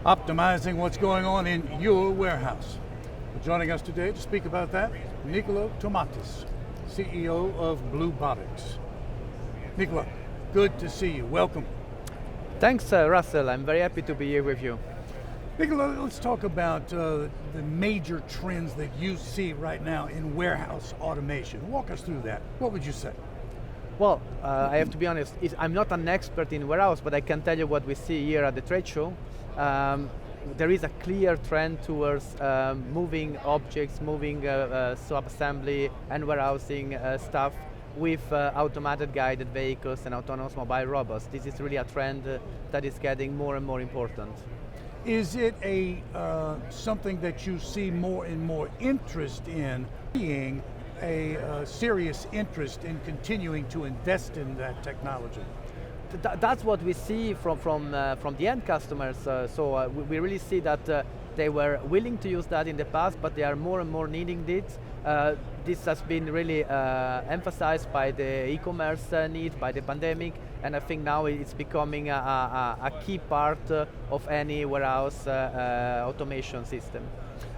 optimizing what's going on in your warehouse. Joining us today to speak about that, Nicola Tomatis, CEO of BlueBotics. Nicola, good to see you. Welcome. Thanks, Russell. I'm very happy to be here with you. Nicola, let's talk about the major trends that you see right now in warehouse automation. Walk us through that. What would you say? Well, I have to be honest, I'm not an expert in warehouse, but I can tell you what we see here at the trade show. There is a clear trend towards moving objects, moving sub-assembly and warehousing stuff with automated guided vehicles and autonomous mobile robots. This is really a trend that is getting more and more important. Is it something that you see more and more interest in, being a serious interest in continuing to invest in that technology? That's what we see from the end customers. We really see that they were willing to use that in the past, but they are more and more needing it. This has been really emphasized by the e-commerce need, by the pandemic, and I think now it's becoming a key part of any warehouse automation system.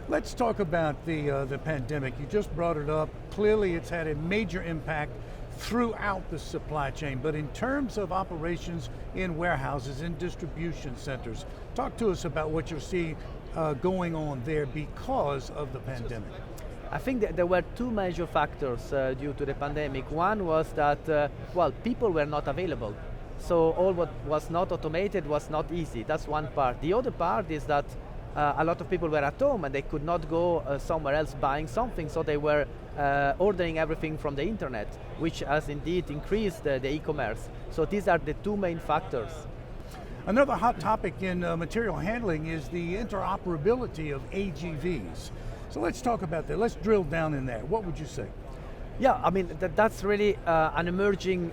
Let's talk about the pandemic. You just brought it up. Clearly it's had a major impact throughout the supply chain, but in terms of operations in warehouses, in distribution centers, talk to us about what you're seeing going on there because of the pandemic. I think that there were two major factors due to the pandemic. One was that, people were not available. So all what was not automated was not easy. That's one part. The other part is that a lot of people were at home and they could not go somewhere else buying something, so they were ordering everything from the internet, which has indeed increased the e-commerce. So these are the two main factors. Another hot topic in material handling is the interoperability of AGVs. So let's talk about that. Let's drill down in there. What would you say? Yeah, I mean, that's really an emerging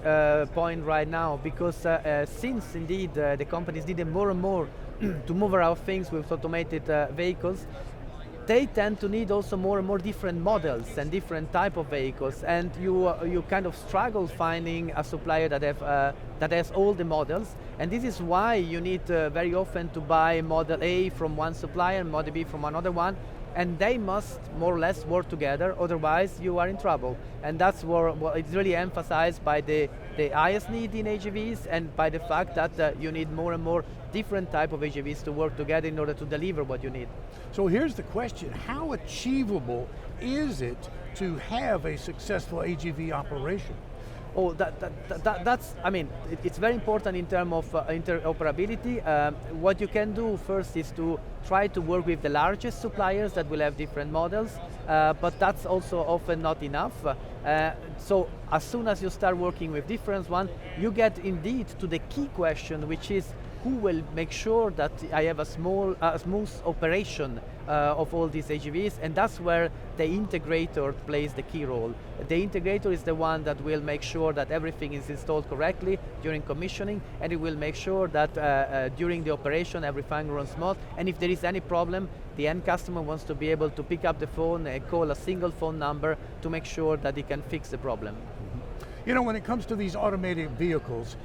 point right now, because since indeed the companies needed more and more to move around things with automated vehicles, they tend to need also more and more different models and different type of vehicles, and you kind of struggle finding a supplier that has all the models, and this is why you need very often to buy model A from one supplier and model B from another one, and they must more or less work together, otherwise you are in trouble. And that's where it's really emphasized by the highest need in AGVs, and by the fact that you need more and more different type of AGVs to work together in order to deliver what you need. So here's the question: how achievable is it to have a successful AGV operation? Oh, that's, I mean, it's very important in terms of interoperability. What you can do first is to try to work with the largest suppliers that will have different models, but that's also often not enough. So as soon as you start working with different ones, you get indeed to the key question, which is who will make sure that I have a smooth operation of all these AGVs, and that's where the integrator plays the key role. The integrator is the one that will make sure that everything is installed correctly during commissioning, and it will make sure that during the operation everything runs smooth, and if there is any problem, the end customer wants to be able to pick up the phone and call a single phone number to make sure that he can fix the problem. Mm-hmm. You know, when it comes to these automated vehicles,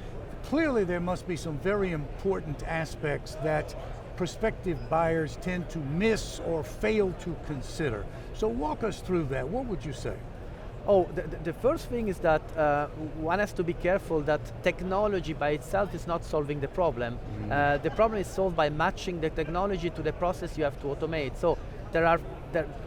clearly there must be some very important aspects that prospective buyers tend to miss or fail to consider. So walk us through that. What would you say? Oh, the first thing is that one has to be careful that technology by itself is not solving the problem. The problem is solved by matching the technology to the process you have to automate. So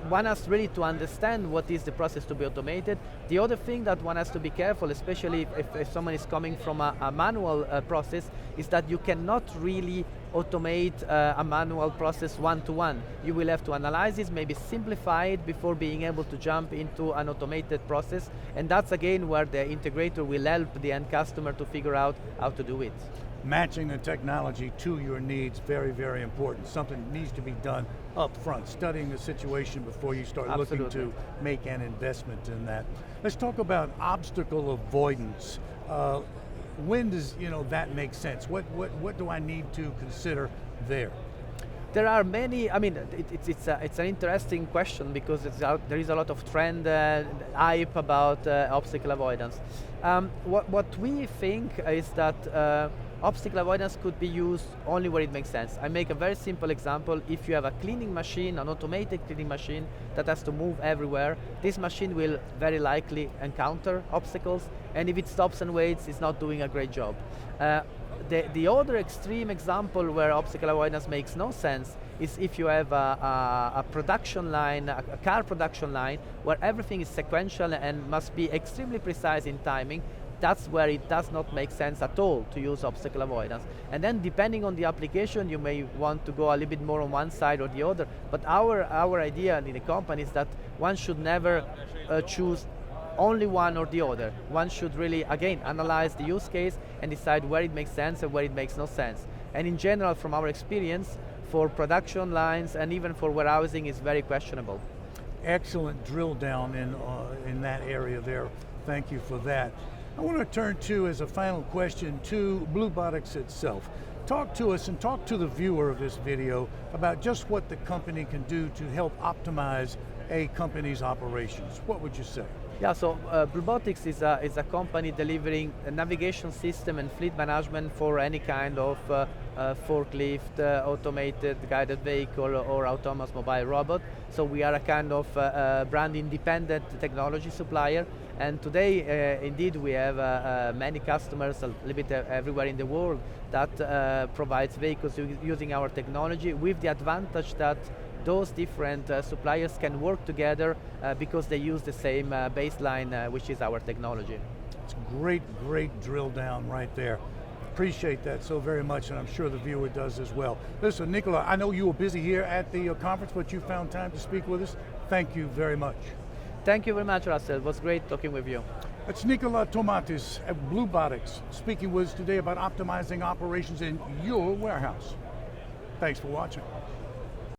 one has really to understand what is the process to be automated. The other thing that one has to be careful, especially if someone is coming from a manual process, is that you cannot really automate a manual process one-to-one. You will have to analyze it, maybe simplify it before being able to jump into an automated process, and that's again where the integrator will help the end customer to figure out how to do it. Matching the technology to your needs, very, very important. Something that needs to be done up front, studying the situation before you start looking to make an investment in that. Let's talk about obstacle avoidance. When does that make sense? What do I need to consider there? There are many. I mean, it's an interesting question because there is a lot of trend hype about obstacle avoidance. What we think is that obstacle avoidance could be used only where it makes sense. I make a very simple example. If you have a cleaning machine, an automated cleaning machine that has to move everywhere, this machine will very likely encounter obstacles, and if it stops and waits, it's not doing a great job. The other extreme example where obstacle avoidance makes no sense is if you have a production line, a car production line, where everything is sequential and must be extremely precise in timing. That's where it does not make sense at all to use obstacle avoidance. And then depending on the application, you may want to go a little bit more on one side or the other, but our idea in the company is that one should never choose only one or the other. One should really, again, analyze the use case and decide where it makes sense and where it makes no sense. And in general, from our experience, for production lines and even for warehousing, is very questionable. Excellent drill down in that area there. Thank you for that. I want to turn to, as a final question, to BlueBotics itself. Talk to us and talk to the viewer of this video about just what the company can do to help optimize a company's operations. What would you say? Yeah, so BlueBotics is a company delivering a navigation system and fleet management for any kind of forklift, automated guided vehicle, or autonomous mobile robot. So we are a kind of brand independent technology supplier. And today, indeed, we have many customers a little bit everywhere in the world that provides vehicles using our technology, with the advantage that those different suppliers can work together because they use the same baseline, which is our technology. It's great drill down right there. Appreciate that so very much, and I'm sure the viewer does as well. Listen, Nicola, I know you were busy here at the conference, but you found time to speak with us. Thank you very much. Thank you very much, Russell. It was great talking with you. That's Nicola Tomatis at BlueBotics, speaking with us today about optimizing operations in your warehouse. Thanks for watching.